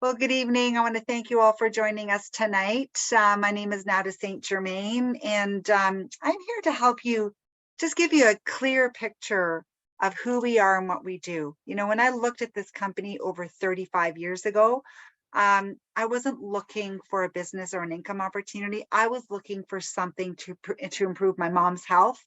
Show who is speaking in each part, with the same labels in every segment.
Speaker 1: Well, good evening. I want to thank you all for joining us tonight. My name is Nada St. Germain, and I'm here to help you just give you a clear picture of who we are and what we do. You know, when I looked at this company over 35 years ago, I wasn't looking for a business or an income opportunity. I was looking for something to improve my mom's health,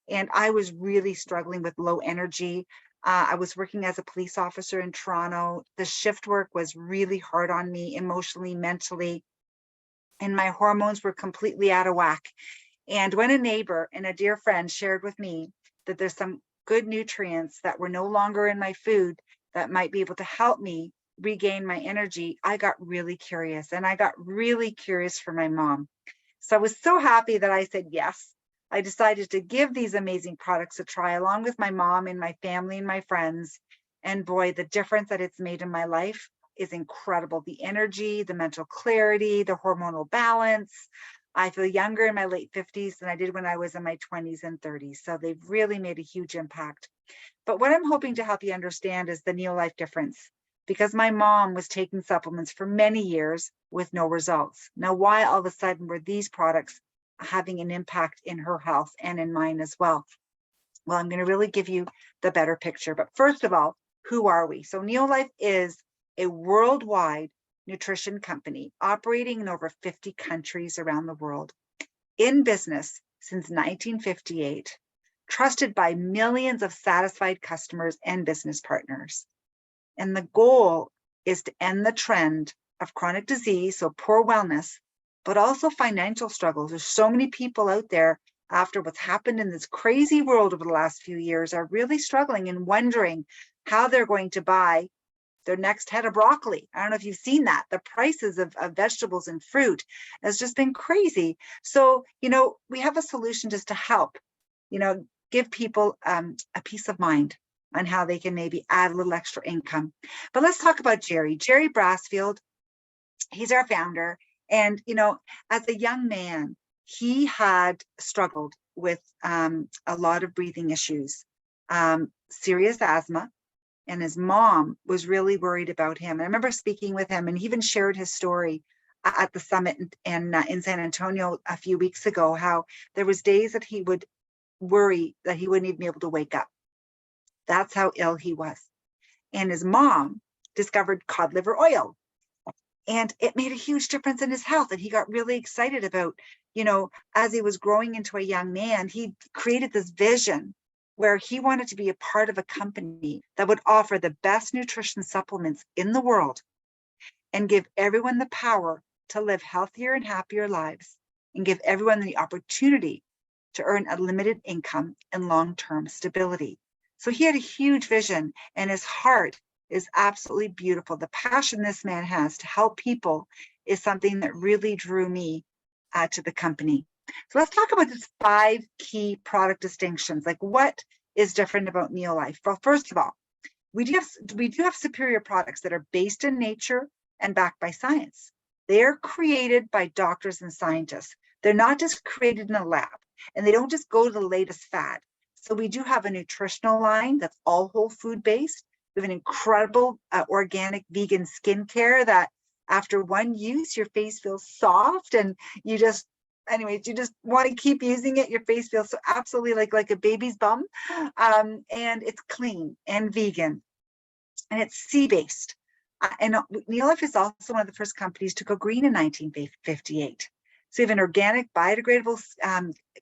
Speaker 1: and I was really struggling with low energy. I was working as a police officer in Toronto. The shift work was really hard on me emotionally, mentally, and my hormones were completely out of whack. And when a neighbor and a dear friend shared with me that there's some good nutrients that were no longer in my food that might be able to help me regain my energy, I got really curious, and I got really curious for my mom. So I was so happy that I said yes. I decided to give these amazing products a try along with my mom and my family and my friends. And boy, the difference that it's made in my life is incredible. The energy, the mental clarity, the hormonal balance. I feel younger in my late 50s than I did when I was in my 20s and 30s. So they've really made a huge impact. But what I'm hoping to help you understand is the Neolife difference, because my mom was taking supplements for many years with no results. Now, why all of a sudden were these products having an impact in her health and in mine as well? Well, I'm going to really give you the better picture. But first of all, who are we? So Neolife is a worldwide nutrition company operating in over 50 countries around the world, in business since 1958, trusted by millions of satisfied customers and business partners. And the goal is to end the trend of chronic disease, so poor wellness, but also financial struggles. There's so many people out there after what's happened in this crazy world over the last few years are really struggling and wondering how they're going to buy their next head of broccoli. I don't know if you've seen that. The prices of vegetables and fruit has just been crazy. So, we have a solution just to help, give people a peace of mind on how they can maybe add a little extra income. But let's talk about Jerry. Jerry Brassfield, he's our founder. And, as a young man, he had struggled with a lot of breathing issues, serious asthma, and his mom was really worried about him. And I remember speaking with him, and he even shared his story at the summit in San Antonio a few weeks ago, how there was days that he would worry that he wouldn't even be able to wake up. That's how ill he was. And his mom discovered cod liver oil, and it made a huge difference in his health. And he got really excited about, as he was growing into a young man, he created this vision where he wanted to be a part of a company that would offer the best nutrition supplements in the world and give everyone the power to live healthier and happier lives, and give everyone the opportunity to earn a limited income and long-term stability. So he had a huge vision, and his heart is absolutely beautiful. The passion this man has to help people is something that really drew me to the company. So let's talk about these 5 key product distinctions. Like, what is different about Neolife? Well, first of all, we do have superior products that are based in nature and backed by science. They are created by doctors and scientists. They're not just created in a lab, and they don't just go to the latest fad. So we do have a nutritional line that's all whole food based. We have an incredible organic vegan skincare that after one use, your face feels soft, and you just want to keep using it. Your face feels so absolutely like a baby's bum. And it's clean and vegan, and it's sea-based. And Neolife is also one of the first companies to go green in 1958. So we have an organic, biodegradable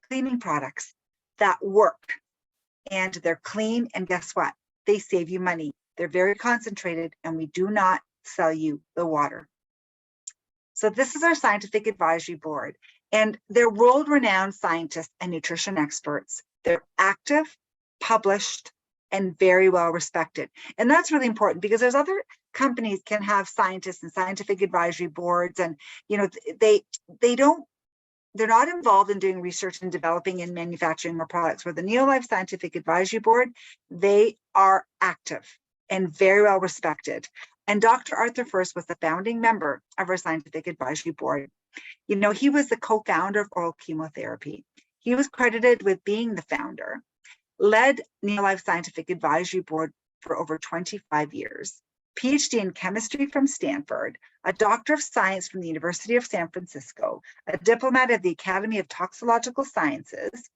Speaker 1: cleaning products that work, and they're clean. And guess what? They save you money. They're very concentrated, and we do not sell you the water. So this is our scientific advisory board, and they're world-renowned scientists and nutrition experts. They're active, published, and very well respected. And that's really important, because there's other companies can have scientists and scientific advisory boards, and they're not involved in doing research and developing and manufacturing more products. For the Neolife Scientific Advisory Board, they are active and very well respected. And Dr. Arthur First was the founding member of our scientific advisory board. He was the co-founder of oral chemotherapy. He was credited with being the founder, led Neolife Scientific Advisory Board for over 25 years. PhD in chemistry from Stanford, a doctor of science from the University of San Francisco, a diplomat of the Academy of Toxicological Sciences,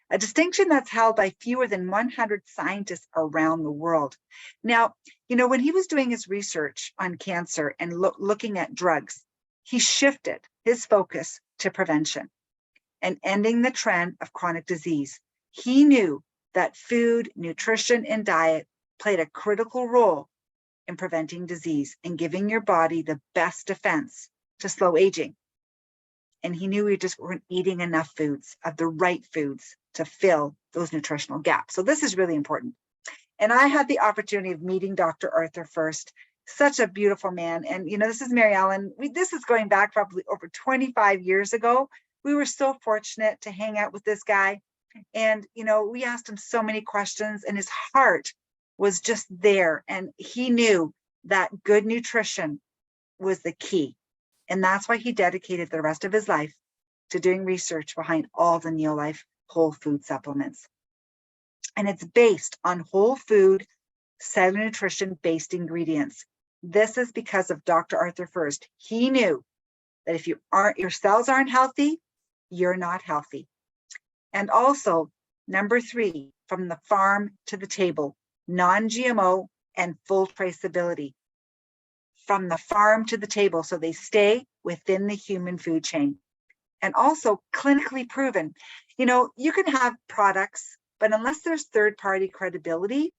Speaker 1: a distinction that's held by fewer than 100 scientists around the world. Now, when he was doing his research on cancer and looking at drugs, he shifted his focus to prevention and ending the trend of chronic disease. He knew that food, nutrition, and diet played a critical role in preventing disease and giving your body the best defense to slow aging. And he knew we just weren't eating enough foods, of the right foods, to fill those nutritional gaps. So this is really important. And I had the opportunity of meeting Dr. Arthur first, such a beautiful man. And, this is Mary Ellen. This is going back probably over 25 years ago. We were so fortunate to hang out with this guy. And, we asked him so many questions, and his heart was just there. And he knew that good nutrition was the key. And that's why he dedicated the rest of his life to doing research behind all the Neolife whole food supplements. And it's based on whole food, cellular nutrition based ingredients. This is because of Dr. Arthur First. He knew that if your cells aren't healthy, you're not healthy. And also, number 3, from the farm to the table, non-GMO and full traceability. From the farm to the table, so they stay within the human food chain. And also clinically proven. You can have products, but unless there's third-party credibility,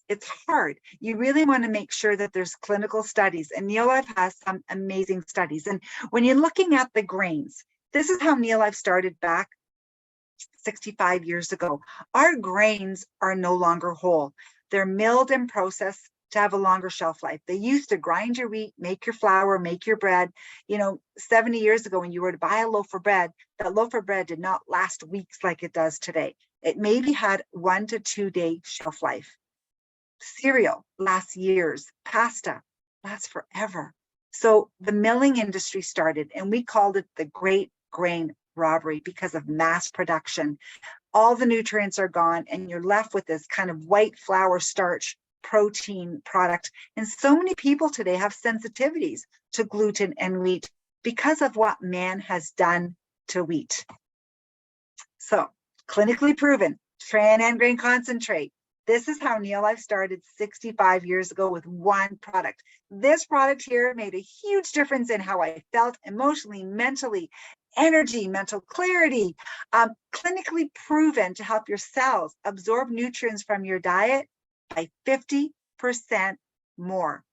Speaker 1: it's hard. You really want to make sure that there's clinical studies, and Neolife has some amazing studies. And when you're looking at the grains, this is how Neolife started back 65 years ago. Our grains are no longer whole. They're milled and processed to have a longer shelf life. They used to grind your wheat, make your flour, make your bread. 70 years ago, when you were to buy a loaf of bread, that loaf of bread did not last weeks like it does today. It maybe had 1 to 2 day shelf life. Cereal lasts years. Pasta lasts forever. So the milling industry started, and we called it the Great Grain Robbery because of mass production. All the nutrients are gone, and you're left with this kind of white flour starch protein product. And so many people today have sensitivities to gluten and wheat because of what man has done to wheat. So, clinically proven, Tran grain concentrate. This is how Neolife started 65 years ago with one product. This product here made a huge difference in how I felt emotionally, mentally, energy, mental clarity, clinically proven to help your cells absorb nutrients from your diet by 50% more.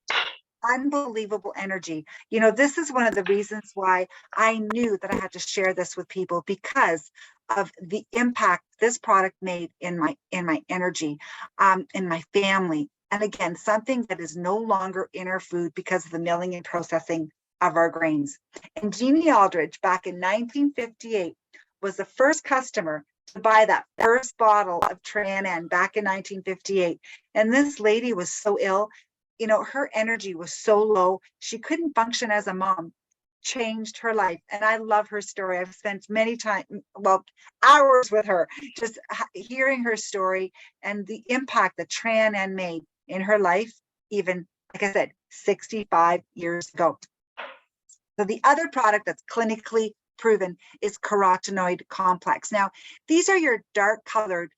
Speaker 1: Unbelievable energy. This is one of the reasons why I knew that I had to share this with people, because of the impact this product made in my energy, in my family. And again, something that is no longer in our food because of the milling and processing of our grains. And Jeannie Aldridge, back in 1958, was the first customer to buy that first bottle of Tran back in 1958. And this lady was so ill, her energy was so low, she couldn't function as a mom. Changed her life. And I love her story. I've spent hours with her, just hearing her story and the impact that Tran made in her life, even, like I said, 65 years ago. So the other product that's clinically proven is carotenoid complex. Now, these are your dark colored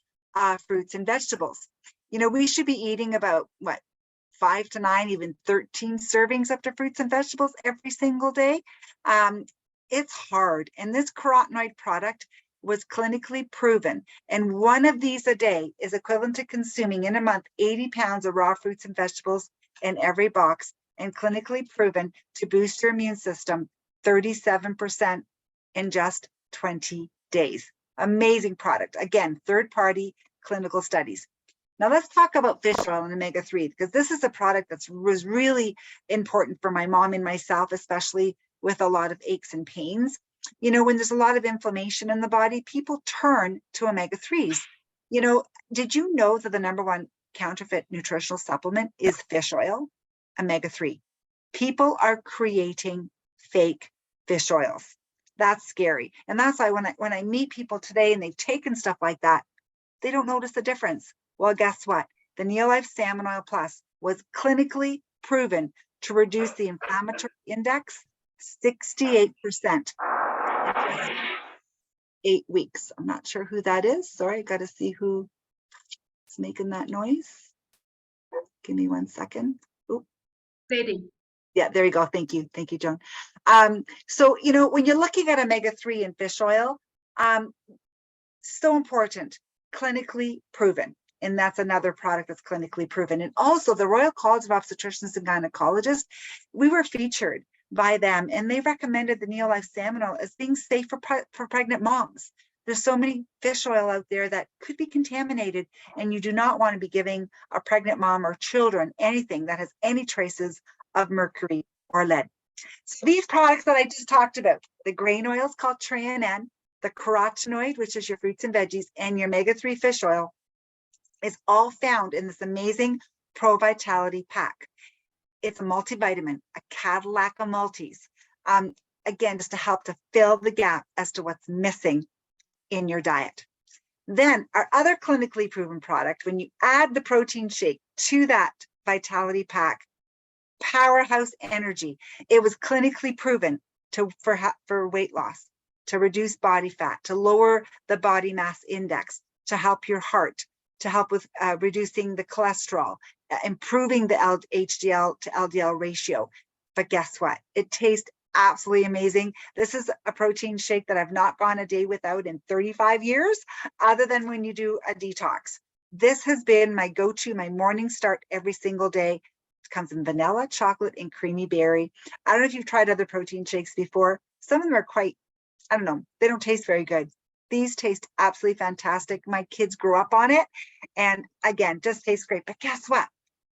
Speaker 1: fruits and vegetables. We should be eating about 5 to 9, even 13 servings of the fruits and vegetables every single day. It's hard. And this carotenoid product was clinically proven. And one of these a day is equivalent to consuming in a month 80 pounds of raw fruits and vegetables in every box, and clinically proven to boost your immune system 37% in just 20 days. Amazing product. Again, third-party clinical studies. Now let's talk about fish oil and omega-3, because this is a product that was really important for my mom and myself, especially with a lot of aches and pains. When there's a lot of inflammation in the body, people turn to omega-3s. Did you know that the number one counterfeit nutritional supplement is fish oil, omega-3? People are creating fake fish oils. That's scary. And that's why when I meet people today and they've taken stuff like that, they don't notice the difference. Well, guess what? The Neolife Salmon Oil Plus was clinically proven to reduce the inflammatory index 68% in just 8 weeks. I'm not sure who that is. Sorry, I got to see who is making that noise. Give me 1 second. Oop.
Speaker 2: Sadie.
Speaker 1: Yeah, there you go. Thank you. Thank you, Joan. So, when you're looking at omega-3 in fish oil, so important, clinically proven. And that's another product that's clinically proven. And also the Royal College of Obstetricians and Gynecologists, we were featured by them, and they recommended the Neolife Salmon Oil as being safe for pregnant moms. There's so many fish oil out there that could be contaminated, and you do not want to be giving a pregnant mom or children anything that has any traces of mercury or lead. So these products that I just talked about, the grain oil is called Trianen, the carotenoid, which is your fruits and veggies, and your omega-3 fish oil, is all found in this amazing Pro Vitality pack. It's a multivitamin, a Cadillac of multis. Again, just to help to fill the gap as to what's missing in your diet. Then our other clinically proven product, when you add the protein shake to that Vitality pack, Powerhouse Energy, it was clinically proven for weight loss, to reduce body fat, to lower the body mass index, to help your heart, to help with reducing the cholesterol, improving the HDL to LDL ratio. But guess what? It tastes absolutely amazing. This is a protein shake that I've not gone a day without in 35 years, other than when you do a detox. This has been my go-to, my morning start every single day. It comes in vanilla, chocolate, and creamy berry. I don't know if you've tried other protein shakes before. Some of them are quite, I don't know, they don't taste very good. These taste absolutely fantastic. My kids grew up on it, and again, just tastes great. But guess what?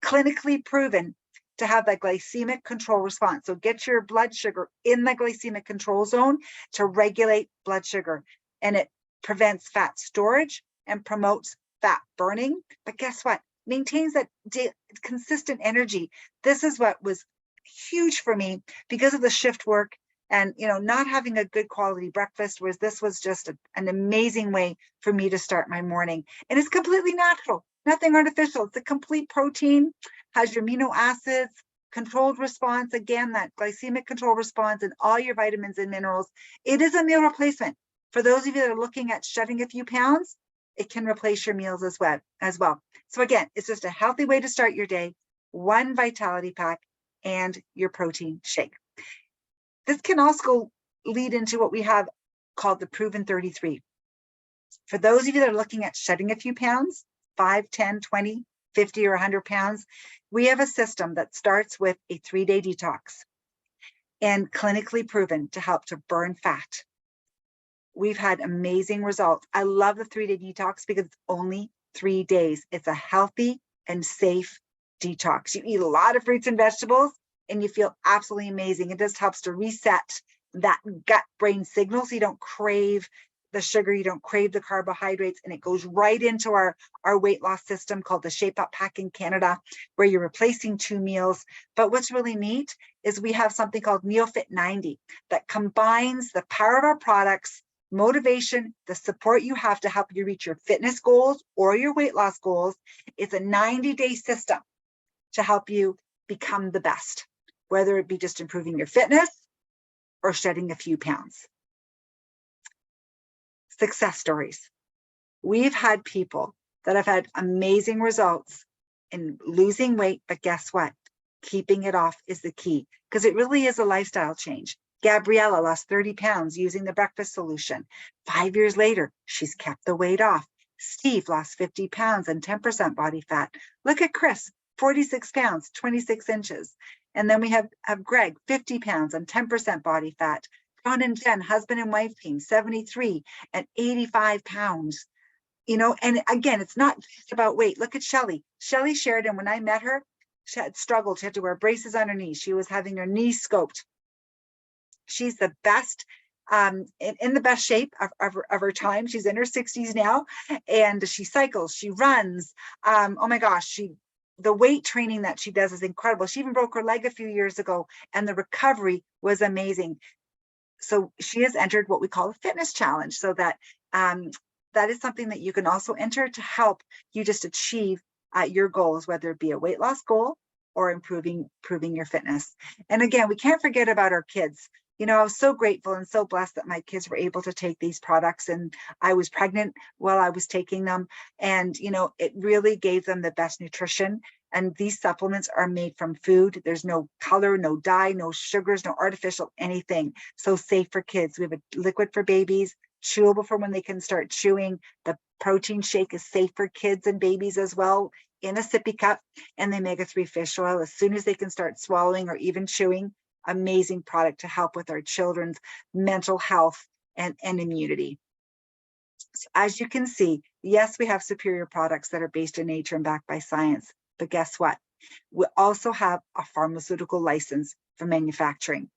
Speaker 1: Clinically proven to have that glycemic control response. So get your blood sugar in the glycemic control zone to regulate blood sugar. And it prevents fat storage and promotes fat burning. But guess what? Maintains that consistent energy. This is what was huge for me because of the shift work and not having a good quality breakfast, whereas this was just an amazing way for me to start my morning. And it's completely natural, nothing artificial. It's a complete protein, has your amino acids, controlled response, again, that glycemic control response, and all your vitamins and minerals. It is a meal replacement. For those of you that are looking at shedding a few pounds, it can replace your meals as well. So again, it's just a healthy way to start your day, one Vitality pack and your protein shake. This can also lead into what we have called the Proven 33. For those of you that are looking at shedding a few pounds, 5, 10, 20, 50, or 100 pounds, we have a system that starts with a 3-day detox and clinically proven to help to burn fat. We've had amazing results. I love the 3-day detox because it's only 3 days. It's a healthy and safe detox. You eat a lot of fruits and vegetables and you feel absolutely amazing. It just helps to reset that gut-brain signal so you don't crave the sugar, you don't crave the carbohydrates, and it goes right into our weight loss system called the Shape Up Pack in Canada, where you're replacing 2 meals. But what's really neat is we have something called NeoFit 90 that combines the power of our products, motivation, the support you have to help you reach your fitness goals or your weight loss goals. It's a 90-day system to help you become the best, whether it be just improving your fitness or shedding a few pounds. Success stories. We've had people that have had amazing results in losing weight, but guess what? Keeping it off is the key, because it really is a lifestyle change. Gabriella lost 30 pounds using the breakfast solution. 5 years later, she's kept the weight off. Steve lost 50 pounds and 10% body fat. Look at Chris, 46 pounds, 26 inches. And then we have Greg, 50 pounds and 10% body fat. John and Jen, husband and wife team, 73 and 85 pounds. And again, it's not just about weight. Look at Shelly. Shelly Sheridan, when I met her, she had struggled. She had to wear braces on her knees. She was having her knees scoped. She's the best, in the best shape of her time. She's in her 60s now, and she cycles, she runs. Oh my gosh, the weight training that she does is incredible. She even broke her leg a few years ago, and the recovery was amazing. So she has entered what we call a fitness challenge, so that that is something that you can also enter to help you just achieve your goals, whether it be a weight loss goal or improving your fitness. And again, we can't forget about our kids. I was so grateful and so blessed that my kids were able to take these products, and I was pregnant while I was taking them. And, it really gave them the best nutrition. And these supplements are made from food. There's no color, no dye, no sugars, no artificial anything. So safe for kids. We have a liquid for babies, chewable for when they can start chewing. The protein shake is safe for kids and babies as well, in a sippy cup. And the omega-3 fish oil, as soon as they can start swallowing or even chewing. Amazing product to help with our children's mental health and immunity. So as you can see, yes, we have superior products that are based in nature and backed by science, but guess what? We also have a pharmaceutical license for manufacturing.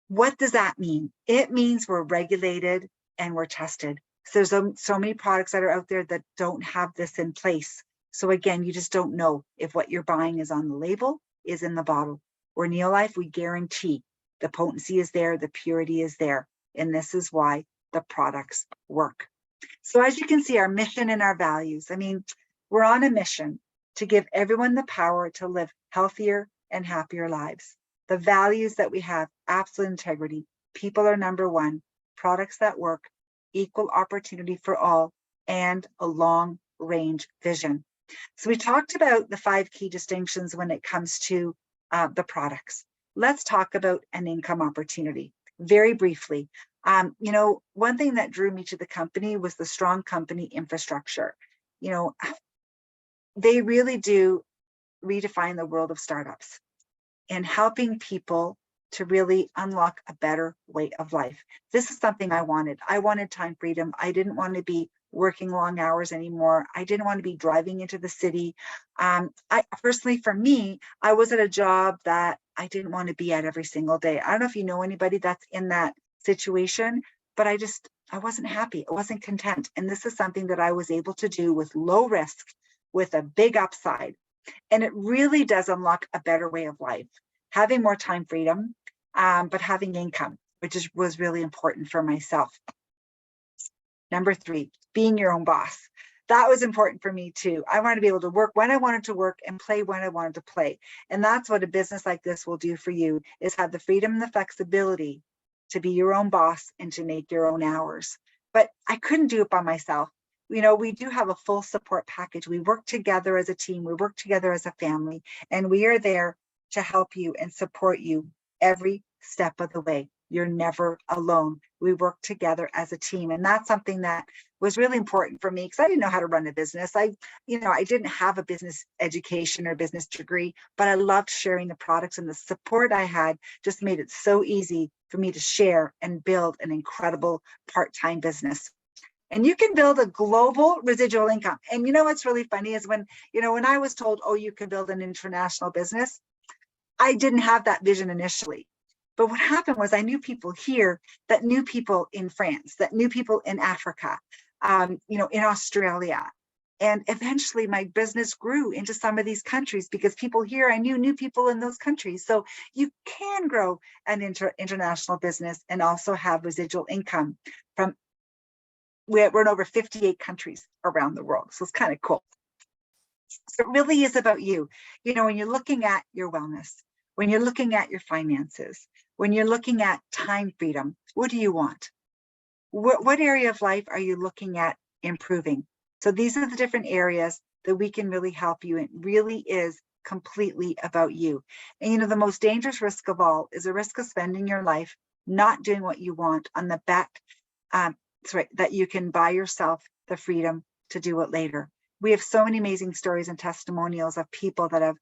Speaker 1: What does that mean? It means we're regulated and we're tested. So there's so many products that are out there that don't have this in place. So again, you just don't know if what you're buying is on the label, is in the bottle. Or Neolife, we guarantee the potency is there, the purity is there, and this is why the products work. So as you can see, our mission and our values, we're on a mission to give everyone the power to live healthier and happier lives. The values that we have: absolute integrity, people are number one, products that work, equal opportunity for all, and a long range vision. So we talked about the 5 key distinctions when it comes to the products. Let's talk about an income opportunity very briefly. One thing that drew me to the company was the strong company infrastructure. They really do redefine the world of startups and helping people to really unlock a better way of life. This is something I wanted. I wanted time freedom. I didn't want to be working long hours anymore. I didn't want to be driving into the city. I personally, for me, I was at a job that I didn't want to be at every single day. I don't know if you know anybody that's in that situation, but I wasn't happy. I wasn't content. And this is something that I was able to do with low risk, with a big upside. And it really does unlock a better way of life, having more time freedom, but having income, which was really important for myself. Number 3, being your own boss. That was important for me too. I wanted to be able to work when I wanted to work and play when I wanted to play. And that's what a business like this will do for you, is have the freedom and the flexibility to be your own boss and to make your own hours. But I couldn't do it by myself. We do have a full support package. We work together as a team. We work together as a family, and we are there to help you and support you every step of the way. You're never alone. We work together as a team. And that's something that was really important for me, because I didn't know how to run a business. I didn't have a business education or business degree, but I loved sharing the products, and the support I had just made it so easy for me to share and build an incredible part-time business. And you can build a global residual income. And what's really funny is when I was told, oh, you can build an international business, I didn't have that vision initially. But what happened was I knew people here that knew people in France, that knew people in Africa, in Australia. And eventually my business grew into some of these countries because people here I knew people in those countries. So you can grow an international business and also have residual income from, we're in over 58 countries around the world. So it's kind of cool. So it really is about you. When you're looking at your wellness, when you're looking at your finances, when you're looking at time freedom, what do you want? What area of life are you looking at improving? So these are the different areas that we can really help you. It really is completely about you. And the most dangerous risk of all is the risk of spending your life not doing what you want on the bet that you can buy yourself the freedom to do it later. We have so many amazing stories and testimonials of people that have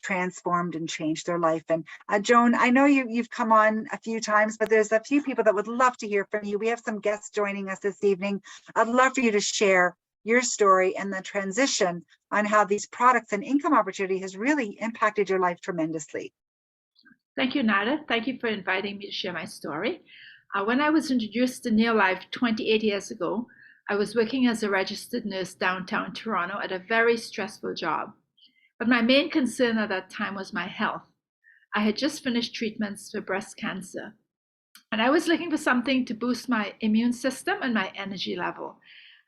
Speaker 1: transformed and changed their life. And Joan, I know you've come on a few times, but there's a few people that would love to hear from you. We have some guests joining us this evening. I'd love for you to share your story and the transition on how these products and income opportunity has really impacted your life tremendously.
Speaker 2: Thank you, Nada. Thank you for inviting me to share my story. When I was introduced to Neolife 28 years ago, I was working as a registered nurse downtown Toronto at a very stressful job. But my main concern at that time was my health. I had just finished treatments for breast cancer, and I was looking for something to boost my immune system and my energy level.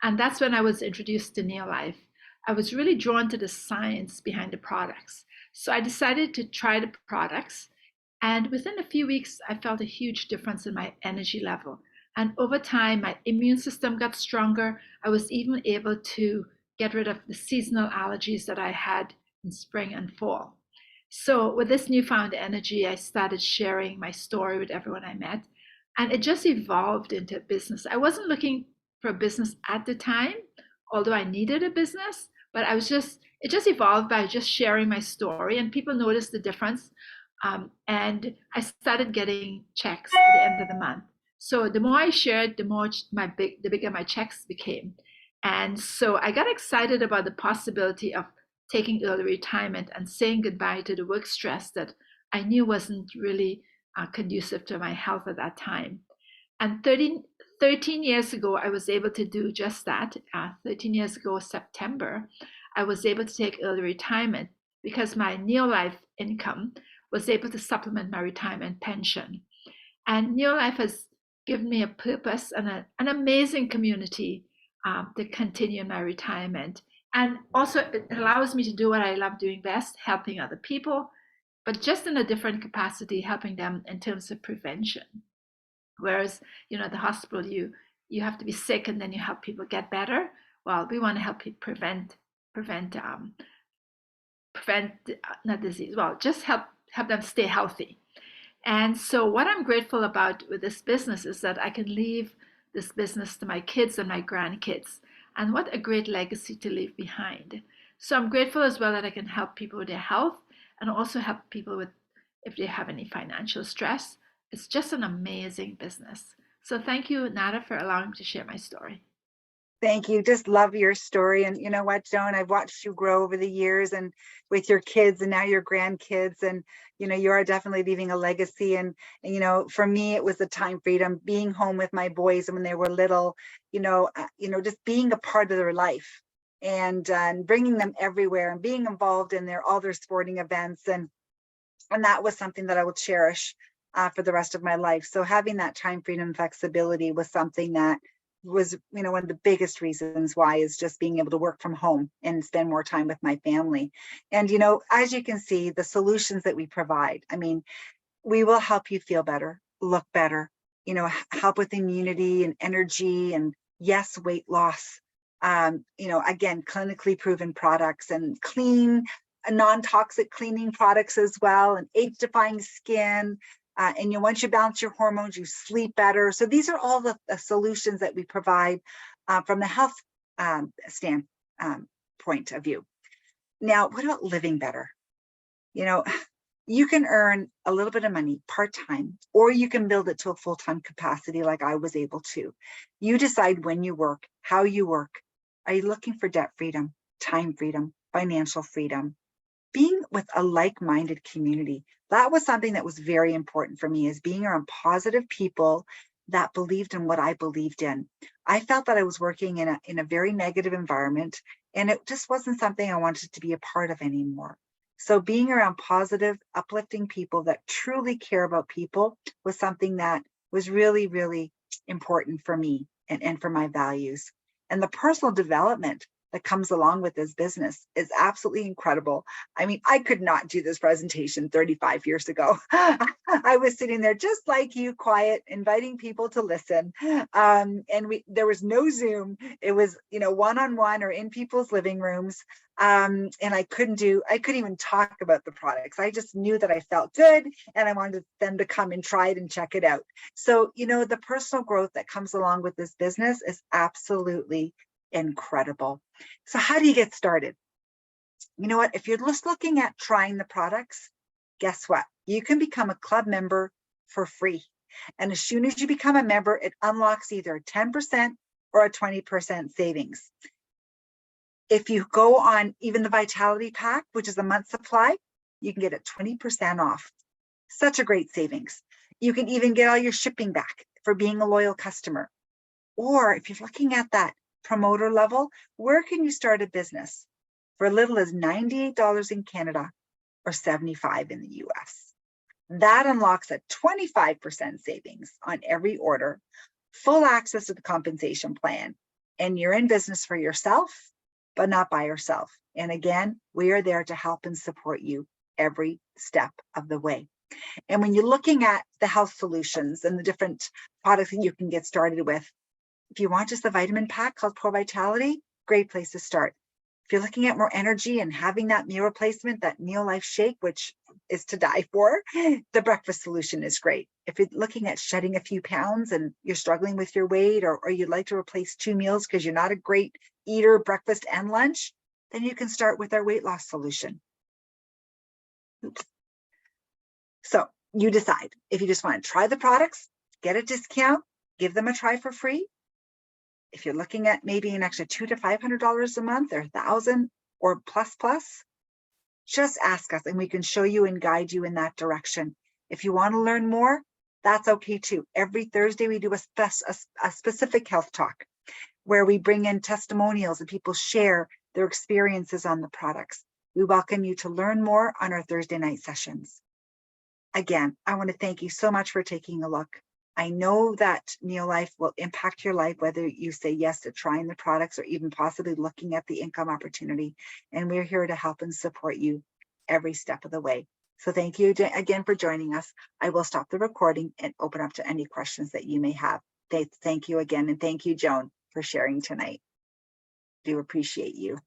Speaker 2: And that's when I was introduced to Neolife. I was really drawn to the science behind the products. So I decided to try the products. And within a few weeks, I felt a huge difference in my energy level. And over time, my immune system got stronger. I was even able to get rid of the seasonal allergies that I had in spring and fall. So, with this newfound energy, I started sharing my story with everyone I met. And it just evolved into a business. I wasn't looking for a business at the time, although I needed a business, but it just evolved by just sharing my story, and people noticed the difference. And I started getting checks at the end of the month. So the more I shared, the bigger my checks became. And so I got excited about the possibility of taking early retirement and saying goodbye to the work stress that I knew wasn't really conducive to my health at that time. And 13 years ago, I was able to do just that. 13 years ago, September, I was able to take early retirement because my Neolife income was able to supplement my retirement pension. And Neolife has given me a purpose and an amazing community to continue my retirement. And also, it allows me to do what I love doing best, helping other people, but just in a different capacity, helping them in terms of prevention. Whereas, at the hospital, you have to be sick and then you help people get better. Well, we want to help people prevent not disease. Well, just help them stay healthy. And so, what I'm grateful about with this business is that I can leave this business to my kids and my grandkids. And what a great legacy to leave behind. So, I'm grateful as well that I can help people with their health and also help people with if they have any financial stress. It's just an amazing business. So, thank you, Nada, for allowing me to share my story.
Speaker 1: Thank you. Just love your story. And you know what, Joan, I've watched you grow over the years and with your kids and now your grandkids. And, you are definitely leaving a legacy. And for me, it was the time freedom, being home with my boys when they were little, just being a part of their life and bringing them everywhere and being involved in all their sporting events. And that was something that I will cherish for the rest of my life. So having that time freedom and flexibility was something that was one of the biggest reasons why is just being able to work from home and spend more time with my family. And as you can see, the solutions that we provide, I mean, we will help you feel better, look better, help with immunity and energy and yes, weight loss. Again, clinically proven products and clean, non-toxic cleaning products as well, and age-defying skin. And once you balance your hormones, you sleep better. So these are all the solutions that we provide from the health point of view. Now, what about living better? You can earn a little bit of money part-time, or you can build it to a full-time capacity like I was able to. You decide when you work, how you work. Are you looking for debt freedom, time freedom, financial freedom? Being with a like-minded community, that was something that was very important for me, is being around positive people that believed in what I believed in. I felt that I was working in a very negative environment, and it just wasn't something I wanted to be a part of anymore. So being around positive, uplifting people that truly care about people was something that was really, really important for me and for my values. And the personal development that comes along with this business is absolutely incredible. I mean, I could not do this presentation 35 years ago. I was sitting there just like you, quiet, inviting people to listen. And there was no Zoom. It was, one-on-one or in people's living rooms. And I couldn't even talk about the products. I just knew that I felt good and I wanted them to come and try it and check it out. So, the personal growth that comes along with this business is absolutely incredible. So how do you get started? You know what? If you're just looking at trying the products, guess what? You can become a club member for free. And as soon as you become a member, it unlocks either a 10% or a 20% savings. If you go on even the Vitality Pack, which is a month supply, you can get it 20% off. Such a great savings. You can even get all your shipping back for being a loyal customer. Or if you're looking at that promoter level, where can you start a business for as little as $98 in Canada or $75 in the US? That unlocks a 25% savings on every order, full access to the compensation plan, and you're in business for yourself, but not by yourself. And again, we are there to help and support you every step of the way. And when you're looking at the health solutions and the different products that you can get started with, if you want just the vitamin pack called Pro Vitality, great place to start. If you're looking at more energy and having that meal replacement, that Neo Life Shake, which is to die for, the breakfast solution is great. If you're looking at shedding a few pounds and you're struggling with your weight, or you'd like to replace 2 meals because you're not a great eater, breakfast and lunch, then you can start with our weight loss solution. Oops. So you decide if you just want to try the products, get a discount, give them a try for free. If you're looking at maybe an extra $200 to $500 a month, or $1,000 or plus, just ask us and we can show you and guide you in that direction. If you want to learn more, that's okay too. Every Thursday we do a specific health talk where we bring in testimonials and people share their experiences on the products. We welcome you to learn more on our Thursday night sessions. Again, I want to thank you so much for taking a look. I know that Neolife will impact your life, whether you say yes to trying the products or even possibly looking at the income opportunity. And we're here to help and support you every step of the way. So thank you again for joining us. I will stop the recording and open up to any questions that you may have. Thank you again. And thank you, Joan, for sharing tonight. Do appreciate you.